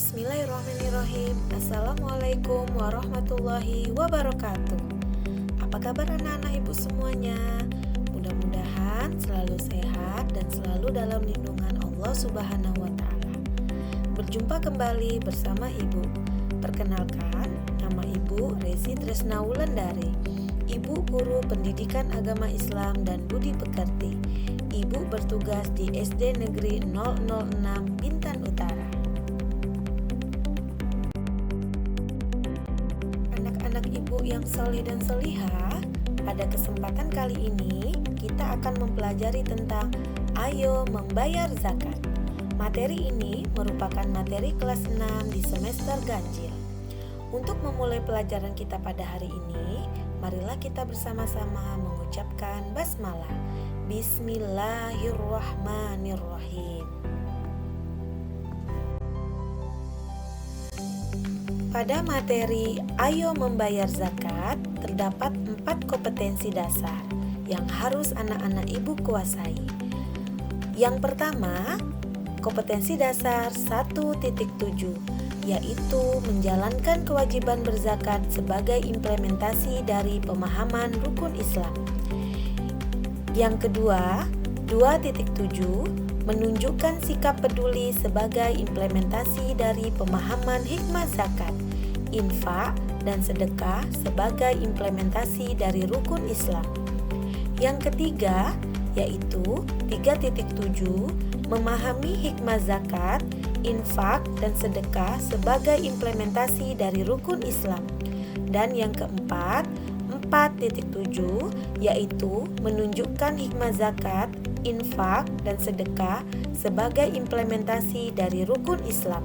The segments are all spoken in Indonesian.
Bismillahirrahmanirrahim. Assalamualaikum warahmatullahi wabarakatuh. Apa kabar anak-anak ibu semuanya? Mudah-mudahan selalu sehat dan selalu dalam lindungan Allah Subhanahu wa Ta'ala. Berjumpa kembali bersama ibu. Perkenalkan, nama ibu Resi Tresna Wulandari, ibu guru pendidikan agama Islam dan budi pekerti. Ibu bertugas di SD Negeri 006 Bintan Utara. Anak-anak ibu yang soleh dan solihah, pada kesempatan kali ini kita akan mempelajari tentang Ayo Membayar Zakat. Materi ini merupakan materi kelas 6 di semester ganjil. Untuk memulai pelajaran kita pada hari ini, marilah kita bersama-sama mengucapkan basmalah. Bismillahirrahmanirrahim. Pada materi Ayo Membayar Zakat, terdapat 4 kompetensi dasar yang harus anak-anak ibu kuasai. Yang pertama, kompetensi dasar 1.7, yaitu menjalankan kewajiban berzakat sebagai implementasi dari pemahaman rukun Islam. Yang kedua, 2.7, menunjukkan sikap peduli sebagai implementasi dari pemahaman hikmah zakat, infak, dan sedekah sebagai implementasi dari rukun Islam. Yang ketiga, yaitu 3.7, memahami hikmah zakat, infak, dan sedekah sebagai implementasi dari rukun Islam. Dan yang keempat, 4.7, yaitu menunjukkan hikmah zakat, infak, dan sedekah sebagai implementasi dari rukun Islam.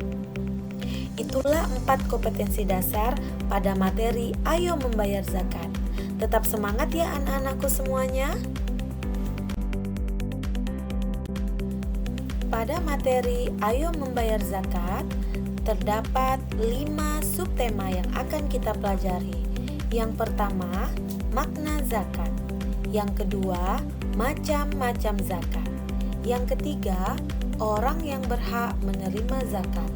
Itulah 4 kompetensi dasar pada materi Ayo Membayar Zakat. Tetap semangat ya anak-anakku semuanya. Pada materi Ayo Membayar Zakat, terdapat 5 subtema yang akan kita pelajari. Yang pertama, makna zakat. Yang kedua, macam-macam zakat. Yang ketiga, orang yang berhak menerima zakat.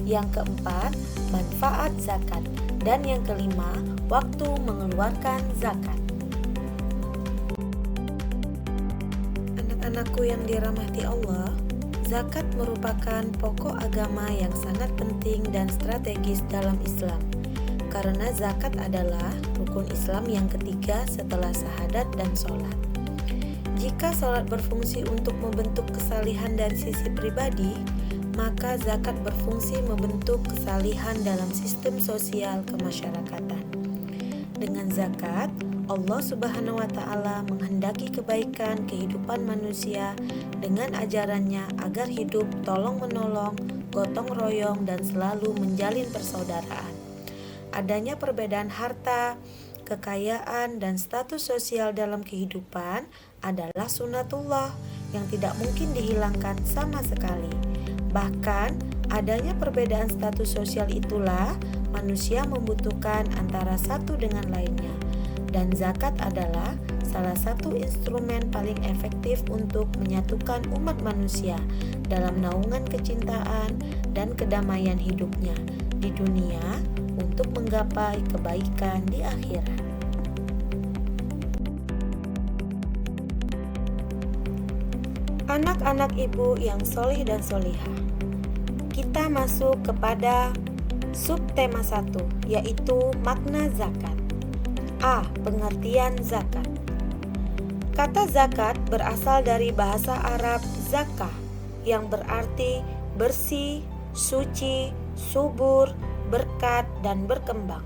Yang keempat, manfaat zakat. Dan yang kelima, waktu mengeluarkan zakat. Anak-anakku yang dirahmati Allah, zakat merupakan pokok agama yang sangat penting dan strategis dalam Islam. Karena zakat adalah rukun Islam yang ketiga setelah syahadat dan sholat. Jika sholat berfungsi untuk membentuk kesalihan dari sisi pribadi, maka zakat berfungsi membentuk kesalihan dalam sistem sosial kemasyarakatan. Dengan zakat, Allah Subhanahu wa Ta'ala menghendaki kebaikan kehidupan manusia dengan ajarannya agar hidup tolong-menolong, gotong royong, dan selalu menjalin persaudaraan. Adanya perbedaan harta, kekayaan, dan status sosial dalam kehidupan adalah sunatullah yang tidak mungkin dihilangkan sama sekali. Bahkan, adanya perbedaan status sosial itulah manusia membutuhkan antara satu dengan lainnya. Dan zakat adalah salah satu instrumen paling efektif untuk menyatukan umat manusia dalam naungan kecintaan dan kedamaian hidupnya di dunia untuk menggapai kebaikan di akhirat. Anak-anak ibu yang solih dan solihah, kita masuk kepada subtema 1, yaitu makna zakat. A. Pengertian zakat. Kata zakat berasal dari bahasa Arab zakah, yang berarti bersih, suci, subur, berkat, dan berkembang.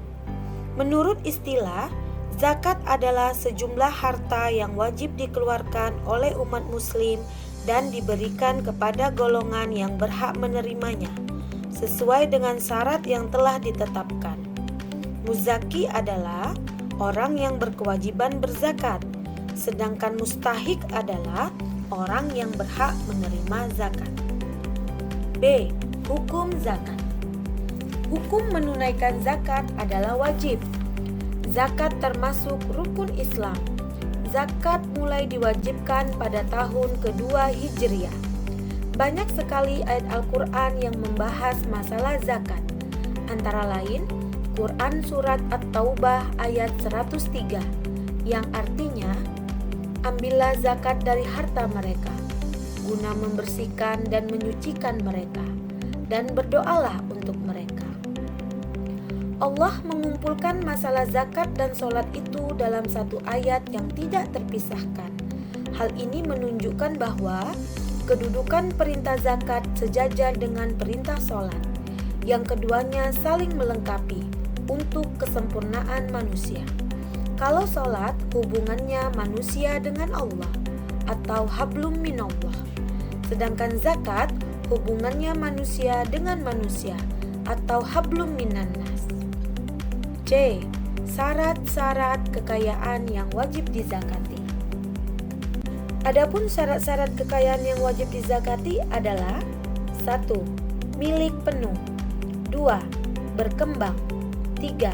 Menurut istilah, zakat adalah sejumlah harta yang wajib dikeluarkan oleh umat muslim dan diberikan kepada golongan yang berhak menerimanya, sesuai dengan syarat yang telah ditetapkan. Muzaki adalah orang yang berkewajiban berzakat, sedangkan mustahik adalah orang yang berhak menerima zakat. B. Hukum zakat. Hukum menunaikan zakat adalah wajib. Zakat termasuk rukun Islam. Zakat mulai diwajibkan pada tahun kedua Hijriah. Banyak sekali ayat Al-Quran yang membahas masalah zakat. Antara lain, Quran Surat At-Taubah ayat 103 yang artinya, ambillah zakat dari harta mereka, guna membersihkan dan menyucikan mereka, dan berdoalah untuk mereka. Allah mengumpulkan masalah zakat dan sholat itu dalam satu ayat yang tidak terpisahkan. Hal ini menunjukkan bahwa kedudukan perintah zakat sejajar dengan perintah sholat. Yang keduanya saling melengkapi untuk kesempurnaan manusia. Kalau sholat, hubungannya manusia dengan Allah atau hablum minallah. Sedangkan zakat, hubungannya manusia dengan manusia atau hablum minannas. C. Syarat-syarat kekayaan yang wajib dizakati. Adapun syarat-syarat kekayaan yang wajib dizakati adalah 1. Milik penuh. 2. Berkembang. 3.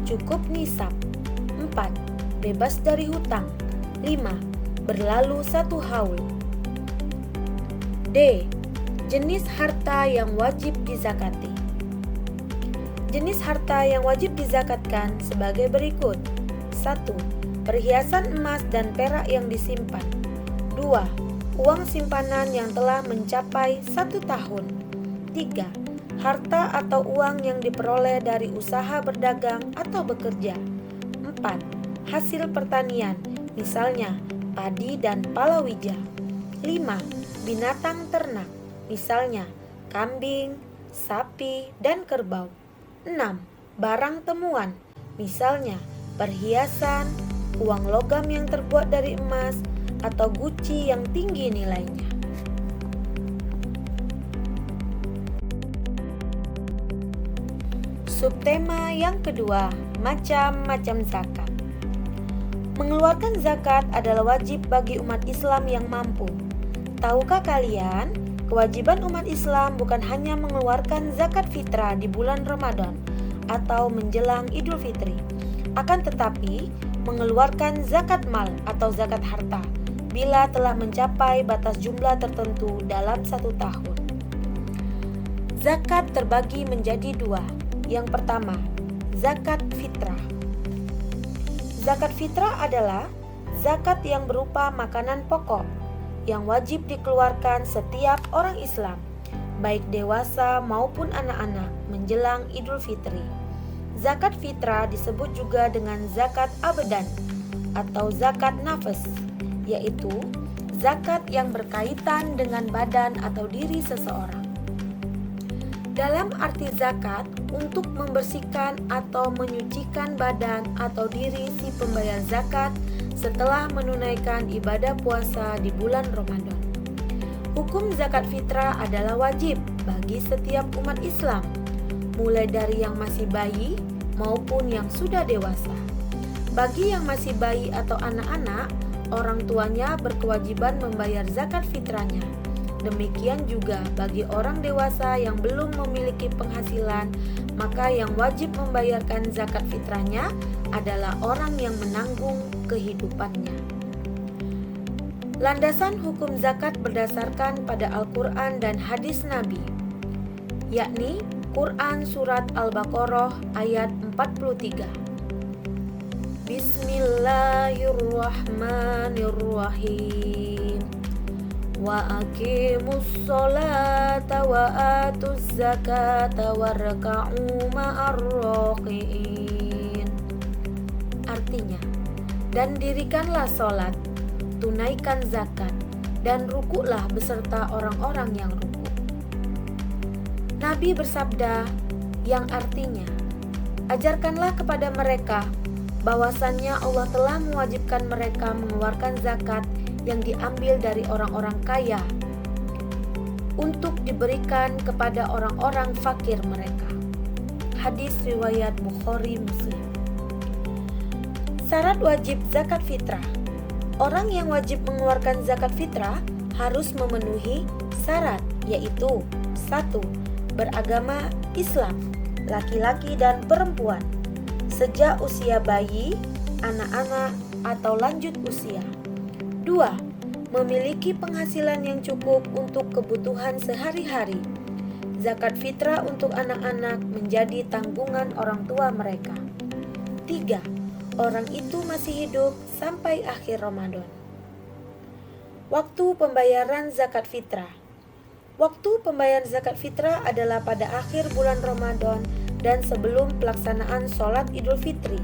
Cukup nisab. 4. Bebas dari hutang. 5. Berlalu 1 haul. D. Jenis harta yang wajib dizakati. Jenis harta yang wajib dizakatkan sebagai berikut. 1. Perhiasan emas dan perak yang disimpan. 2. Uang simpanan yang telah mencapai 1 tahun. 3. Harta atau uang yang diperoleh dari usaha berdagang atau bekerja. 4. Hasil pertanian, misalnya padi dan palawija. 5. Binatang ternak, misalnya kambing, sapi, dan kerbau. 6. Barang temuan, misalnya perhiasan, uang logam yang terbuat dari emas, atau guci yang tinggi nilainya. Subtema yang kedua, macam-macam zakat. Mengeluarkan zakat adalah wajib bagi umat Islam yang mampu. Tahukah kalian, kewajiban umat Islam bukan hanya mengeluarkan zakat fitrah di bulan Ramadan atau menjelang Idul Fitri, akan tetapi mengeluarkan zakat mal atau zakat harta bila telah mencapai batas jumlah tertentu dalam 1 tahun. Zakat terbagi menjadi 2. Yang pertama, zakat fitrah. Zakat fitrah adalah zakat yang berupa makanan pokok yang wajib dikeluarkan setiap orang Islam, baik dewasa maupun anak-anak menjelang Idul Fitri. Zakat fitrah disebut juga dengan zakat abadan atau zakat nafas, yaitu zakat yang berkaitan dengan badan atau diri seseorang. Dalam arti zakat, untuk membersihkan atau menyucikan badan atau diri si pembayar zakat setelah menunaikan ibadah puasa di bulan Ramadan. Hukum zakat fitrah adalah wajib bagi setiap umat Islam, mulai dari yang masih bayi maupun yang sudah dewasa. Bagi yang masih bayi atau anak-anak, orang tuanya berkewajiban membayar zakat fitrahnya. Demikian juga bagi orang dewasa yang belum memiliki penghasilan, maka yang wajib membayarkan zakat fitrahnya adalah orang yang menanggung kehidupannya. Landasan hukum zakat berdasarkan pada Al-Quran dan hadis Nabi, yakni Quran Surat Al-Baqarah ayat 43. Bismillahirrahmanirrahim. Wa aqimus sholata wa atuz zakata warka'u ma'ar raqiin. Artinya, dan dirikanlah sholat, tunaikan zakat, dan rukuklah beserta orang-orang yang rukuk. Nabi bersabda yang artinya, ajarkanlah kepada mereka bahwasannya Allah telah mewajibkan mereka mengeluarkan zakat yang diambil dari orang-orang kaya untuk diberikan kepada orang-orang fakir mereka. Hadis riwayat Bukhari Muslim. Syarat wajib zakat fitrah. Orang yang wajib mengeluarkan zakat fitrah harus memenuhi syarat, yaitu 1. Beragama Islam, laki-laki dan perempuan, sejak usia bayi, anak-anak, atau lanjut usia. 2. memiliki penghasilan yang cukup untuk kebutuhan sehari-hari. Zakat fitrah untuk anak-anak menjadi tanggungan orang tua mereka. 3. Orang itu masih hidup sampai akhir Ramadan. Waktu pembayaran zakat fitrah. Waktu pembayaran zakat fitrah adalah pada akhir bulan Ramadan dan sebelum pelaksanaan sholat Idul Fitri.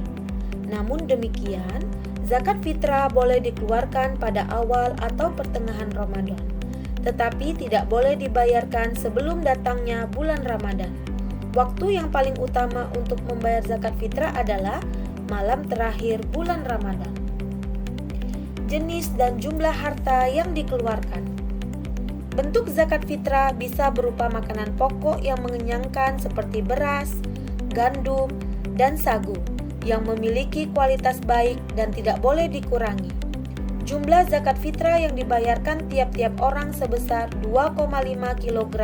Namun demikian, zakat fitrah boleh dikeluarkan pada awal atau pertengahan Ramadan, tetapi tidak boleh dibayarkan sebelum datangnya bulan Ramadan. Waktu yang paling utama untuk membayar zakat fitrah adalah malam terakhir bulan Ramadan. Jenis dan jumlah harta yang dikeluarkan. Bentuk zakat fitrah bisa berupa makanan pokok yang mengenyangkan seperti beras, gandum, dan sagu yang memiliki kualitas baik dan tidak boleh dikurangi. Jumlah zakat fitrah yang dibayarkan tiap-tiap orang sebesar 2,5 kg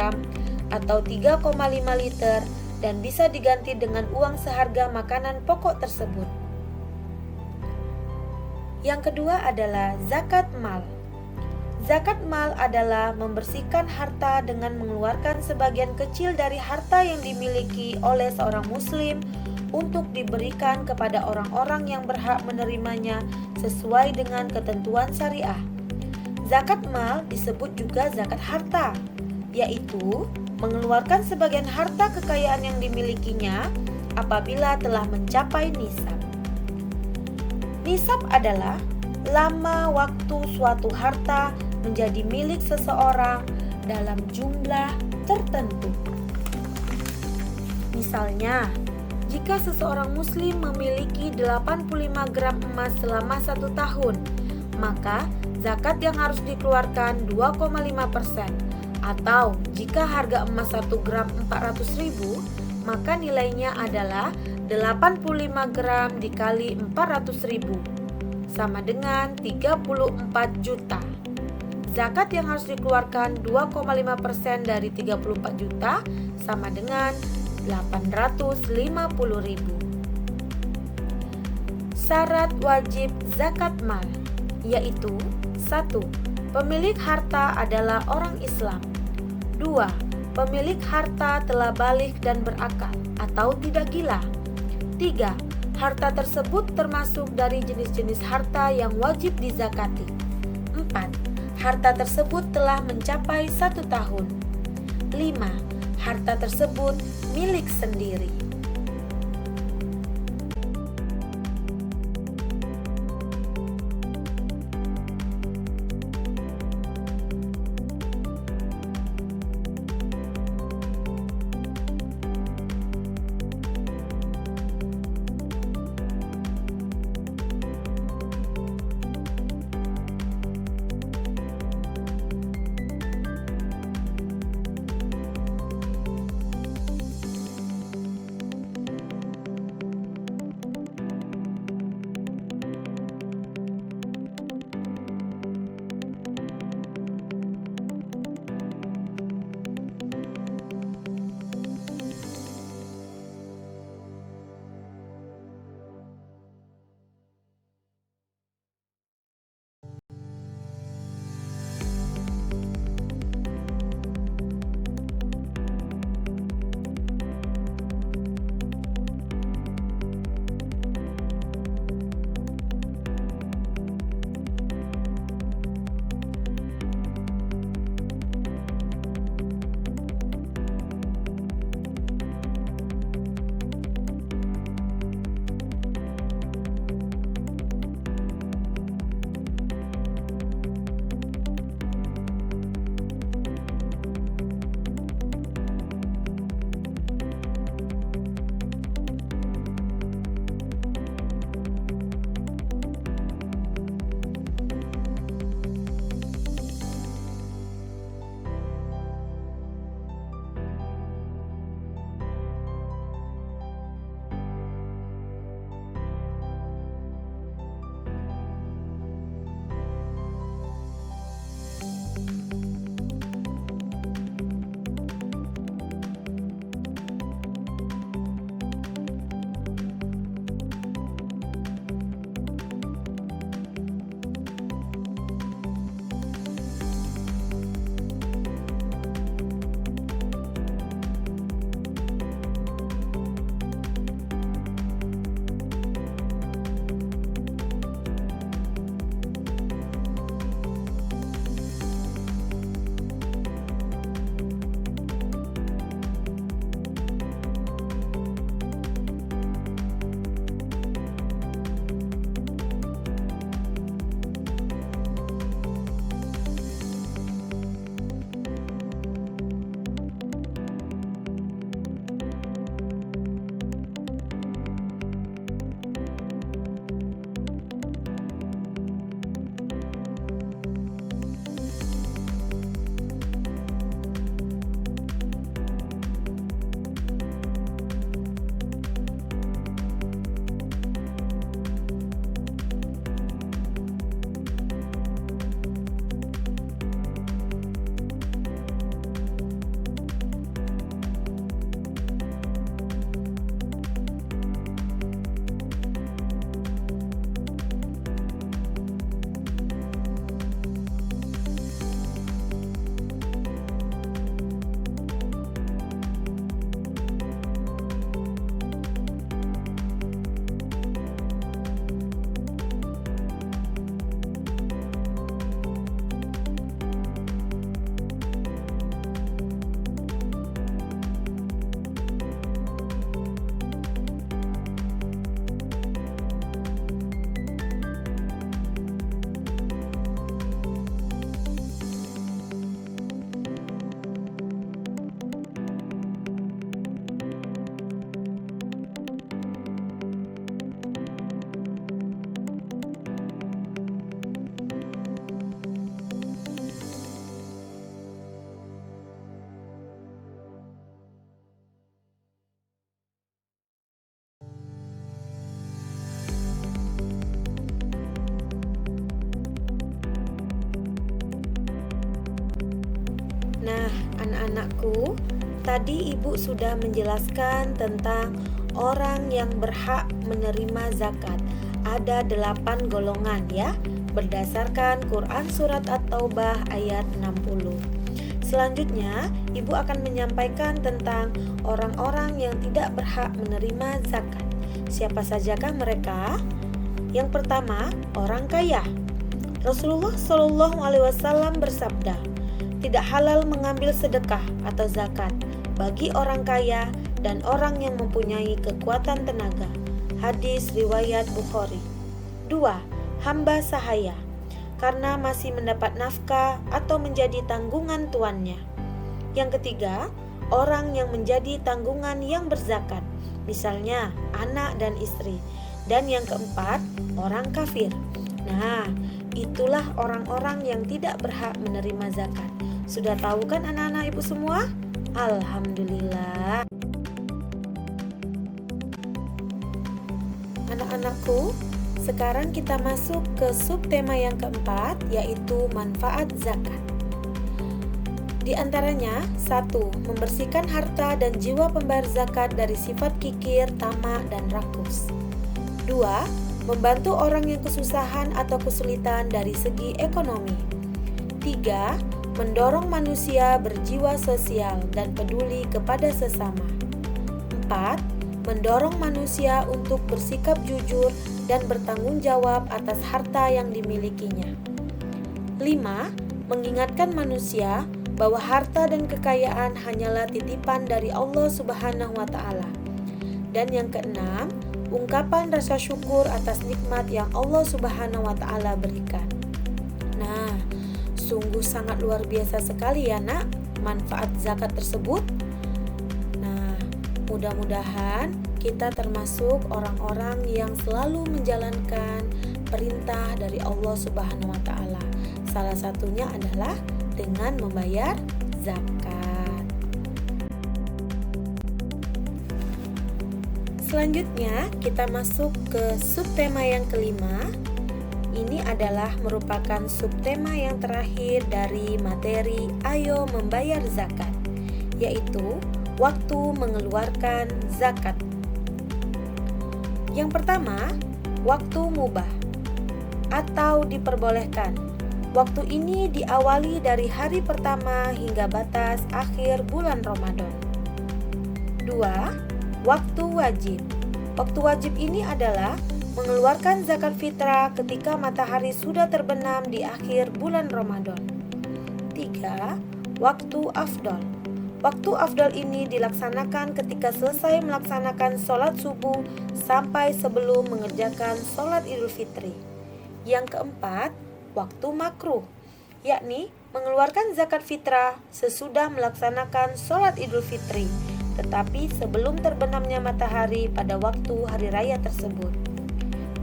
atau 3,5 liter dan bisa diganti dengan uang seharga makanan pokok tersebut. Yang kedua adalah zakat mal. Zakat mal adalah membersihkan harta dengan mengeluarkan sebagian kecil dari harta yang dimiliki oleh seorang muslim untuk diberikan kepada orang-orang yang berhak menerimanya sesuai dengan ketentuan syariah. Zakat mal disebut juga zakat harta, yaitu mengeluarkan sebagian harta kekayaan yang dimilikinya apabila telah mencapai nisab. Nisab adalah lama waktu suatu harta menjadi milik seseorang dalam jumlah tertentu. Misalnya, jika seseorang muslim memiliki 85 gram emas selama 1 tahun, maka zakat yang harus dikeluarkan 2,5%. Atau jika harga emas 1 gram 400.000, maka nilainya adalah 85 gram dikali 400.000 sama dengan 34 juta. Zakat yang harus dikeluarkan 2,5% dari 34 juta sama dengan 850.000. Syarat wajib zakat mal, yaitu 1. Pemilik harta adalah orang Islam. 2. Pemilik harta telah baligh dan berakal atau tidak gila. 3. Harta tersebut termasuk dari jenis-jenis harta yang wajib dizakati. 4. Harta tersebut telah mencapai 1 tahun. 5. Harta tersebut milik sendiri. Anak-anakku, tadi ibu sudah menjelaskan tentang orang yang berhak menerima zakat. Ada 8 golongan ya, berdasarkan Quran Surat At-Taubah ayat 60. Selanjutnya, ibu akan menyampaikan tentang orang-orang yang tidak berhak menerima zakat. Siapa sajakah mereka? Yang pertama, orang kaya. Rasulullah Shallallahu Alaihi Wasallam bersabda, tidak halal mengambil sedekah atau zakat bagi orang kaya dan orang yang mempunyai kekuatan tenaga. Hadis riwayat Bukhari. 2. Hamba sahaya, karena masih mendapat nafkah atau menjadi tanggungan tuannya. Yang ketiga, orang yang menjadi tanggungan yang berzakat, misalnya anak dan istri. Dan yang keempat, orang kafir. Nah, itulah orang-orang yang tidak berhak menerima zakat. Sudah tahu kan anak-anak ibu semua? Alhamdulillah. Anak-anakku, sekarang kita masuk ke subtema yang keempat, yaitu manfaat zakat. Di antaranya, 1. Membersihkan harta dan jiwa pembayar zakat dari sifat kikir, tamak, dan rakus. 2. Membantu orang yang kesusahan atau kesulitan dari segi ekonomi. 3. Mendorong manusia berjiwa sosial dan peduli kepada sesama. 4. Mendorong manusia untuk bersikap jujur dan bertanggung jawab atas harta yang dimilikinya. 5. Mengingatkan manusia bahwa harta dan kekayaan hanyalah titipan dari Allah Subhanahu wa Ta'ala. Dan yang keenam, ungkapan rasa syukur atas nikmat yang Allah Subhanahu wa Ta'ala berikan. Nah, sungguh sangat luar biasa sekali ya nak, manfaat zakat tersebut. Nah, mudah-mudahan kita termasuk orang-orang yang selalu menjalankan perintah dari Allah Subhanahu wa Ta'ala. Salah satunya adalah dengan membayar zakat. Selanjutnya, kita masuk ke subtema yang kelima. Ini adalah merupakan subtema yang terakhir dari materi Ayo Membayar Zakat, yaitu waktu mengeluarkan zakat. Yang pertama, waktu mubah atau diperbolehkan. Waktu ini diawali dari hari pertama hingga batas akhir bulan Ramadan. 2. Waktu wajib. Waktu wajib ini adalah mengeluarkan zakat fitrah ketika matahari sudah terbenam di akhir bulan Ramadan. 3. Waktu afdal. Waktu afdal ini dilaksanakan ketika selesai melaksanakan sholat subuh sampai sebelum mengerjakan sholat Idul Fitri. Yang keempat, waktu makruh, yakni mengeluarkan zakat fitrah sesudah melaksanakan sholat Idul Fitri, tetapi sebelum terbenamnya matahari pada waktu hari raya tersebut.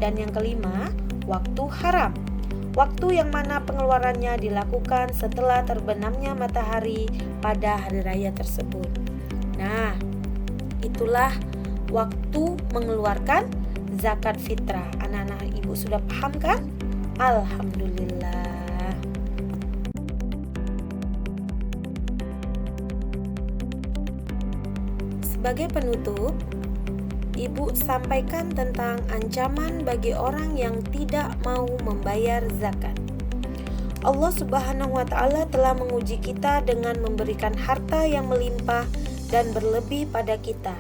Dan yang kelima, waktu haram, waktu yang mana pengeluarannya dilakukan setelah terbenamnya matahari pada hari raya tersebut. Nah, itulah waktu mengeluarkan zakat fitrah. Anak-anak ibu sudah paham kan? Alhamdulillah. Sebagai penutup, ibu sampaikan tentang ancaman bagi orang yang tidak mau membayar zakat. Allah Subhanahu wa Ta'ala telah menguji kita dengan memberikan harta yang melimpah dan berlebih pada kita.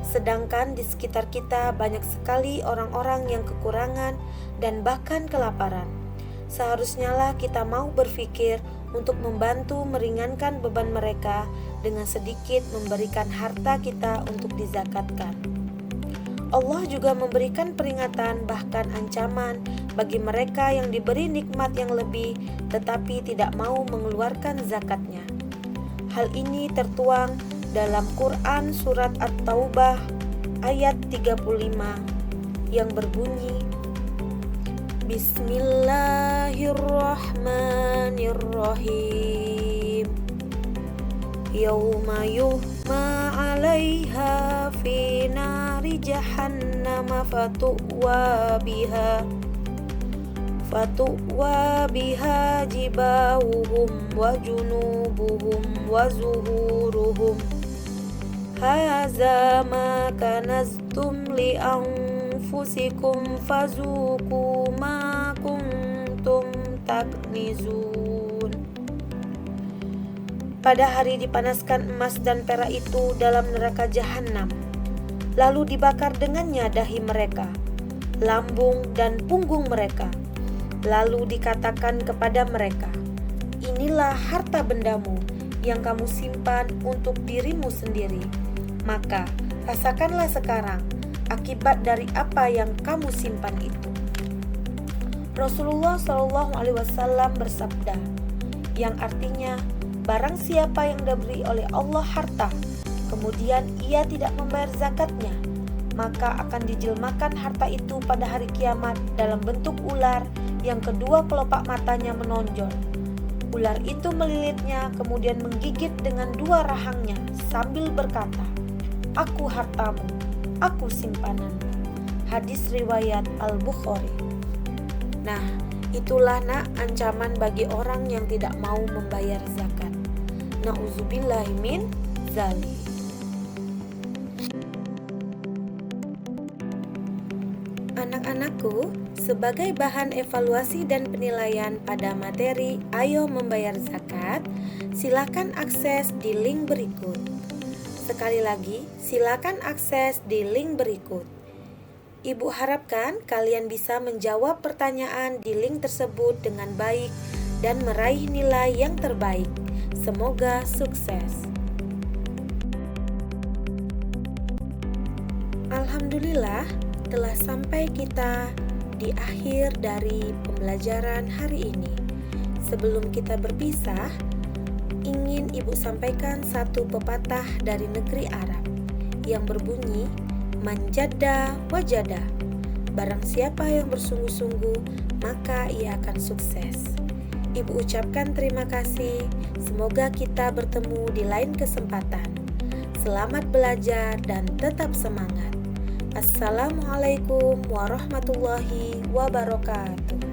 Sedangkan di sekitar kita banyak sekali orang-orang yang kekurangan dan bahkan kelaparan. Seharusnya lah kita mau berpikir untuk membantu meringankan beban mereka dengan sedikit memberikan harta kita untuk dizakatkan. Allah juga memberikan peringatan bahkan ancaman bagi mereka yang diberi nikmat yang lebih tetapi tidak mau mengeluarkan zakatnya. Hal ini tertuang dalam Quran Surat At-Taubah ayat 35 yang berbunyi, Bismillahirrahmanirrahim. Yauma yuhma 'alaiha fi nari jahannam fatuwa biha fatuwa biha jibahum wa junubuhum wa zuhuruhum haza ma kanaztum li anfusikum fazuku ma kuntum taknizun. Pada hari dipanaskan emas dan perak itu dalam neraka jahanam, lalu dibakar dengannya dahi mereka, lambung dan punggung mereka. Lalu dikatakan kepada mereka, inilah harta bendamu yang kamu simpan untuk dirimu sendiri. Maka rasakanlah sekarang akibat dari apa yang kamu simpan itu. Rasulullah SAW bersabda, yang artinya, barang siapa yang diberi oleh Allah harta, kemudian ia tidak membayar zakatnya, maka akan dijelmakan harta itu pada hari kiamat dalam bentuk ular yang kedua kelopak matanya menonjol. Ular itu melilitnya, kemudian menggigit dengan dua rahangnya sambil berkata, aku hartamu, aku simpananmu. Hadis riwayat Al-Bukhari. Nah, itulah ancaman bagi orang yang tidak mau membayar zakat. Na'udzubillahi min dzalik. Anak-anakku, sebagai bahan evaluasi dan penilaian pada materi Ayo Membayar Zakat, silakan akses di link berikut. Sekali lagi, silakan akses di link berikut. Ibu harapkan kalian bisa menjawab pertanyaan di link tersebut dengan baik dan meraih nilai yang terbaik. Semoga sukses. Alhamdulillah, telah sampai kita di akhir dari pembelajaran hari ini. Sebelum kita berpisah, ingin Ibu sampaikan satu pepatah dari negeri Arab yang berbunyi, manjada wajada. Barang siapa yang bersungguh-sungguh, maka ia akan sukses. Ibu ucapkan terima kasih. Semoga kita bertemu di lain kesempatan. Selamat belajar dan tetap semangat. Assalamualaikum warahmatullahi wabarakatuh.